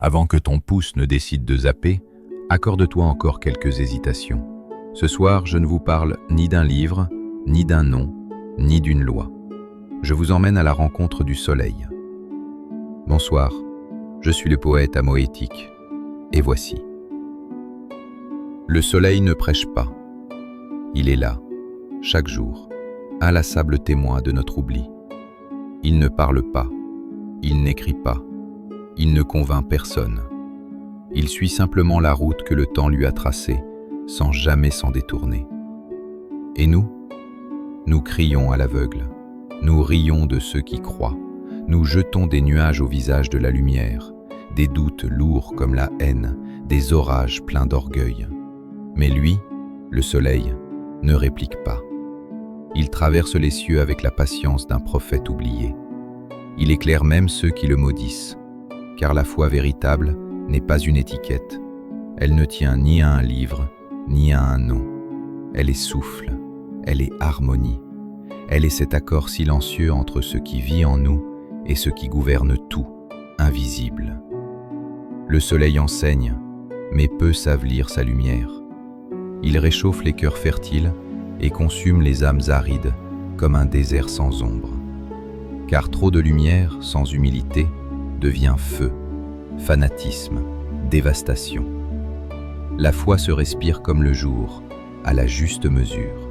Avant que ton pouce ne décide de zapper, accorde-toi encore quelques hésitations. Ce soir, je ne vous parle ni d'un livre, ni d'un nom, ni d'une loi. Je vous emmène à la rencontre du soleil. Bonsoir, je suis le poète amoétique, et voici. Le soleil ne prêche pas. Il est là, chaque jour, inlassable témoin de notre oubli. Il ne parle pas, il n'écrit pas, il ne convainc personne. Il suit simplement la route que le temps lui a tracée, sans jamais s'en détourner. Et nous crions à l'aveugle, nous rions de ceux qui croient, nous jetons des nuages au visage de la lumière, des doutes lourds comme la haine, des orages pleins d'orgueil. Mais lui, le soleil, ne réplique pas. Il traverse les cieux avec la patience d'un prophète oublié. Il éclaire même ceux qui le maudissent, car la foi véritable n'est pas une étiquette. Elle ne tient ni à un livre, ni à un nom. Elle est souffle, elle est harmonie. Elle est cet accord silencieux entre ce qui vit en nous et ce qui gouverne tout, invisible. Le soleil enseigne, mais peu savent lire sa lumière. Il réchauffe les cœurs fertiles et consume les âmes arides comme un désert sans ombre. Car trop de lumière, sans humilité, devient feu, fanatisme, dévastation. La foi se respire comme le jour, à la juste mesure.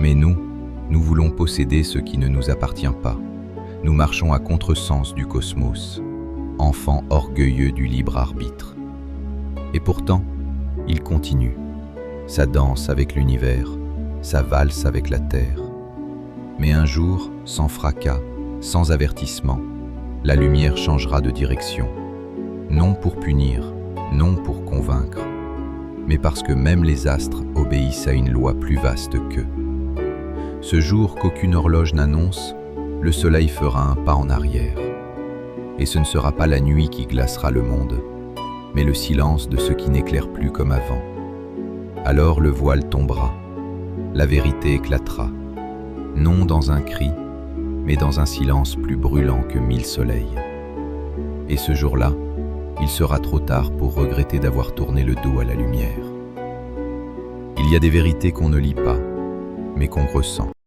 Mais nous voulons posséder ce qui ne nous appartient pas. Nous marchons à contresens du cosmos, enfants orgueilleux du libre arbitre. Et pourtant, il continue, sa danse avec l'univers, sa valse avec la terre. Mais un jour, sans fracas, sans avertissement, la lumière changera de direction. Non pour punir, non pour convaincre, mais parce que même les astres obéissent à une loi plus vaste qu'eux. Ce jour qu'aucune horloge n'annonce, le soleil fera un pas en arrière. Et ce ne sera pas la nuit qui glacera le monde, mais le silence de ce qui n'éclaire plus comme avant. Alors le voile tombera, la vérité éclatera, non dans un cri, mais dans un silence plus brûlant que 1000 soleils. Et ce jour-là, il sera trop tard pour regretter d'avoir tourné le dos à la lumière. Il y a des vérités qu'on ne lit pas, mais qu'on ressent.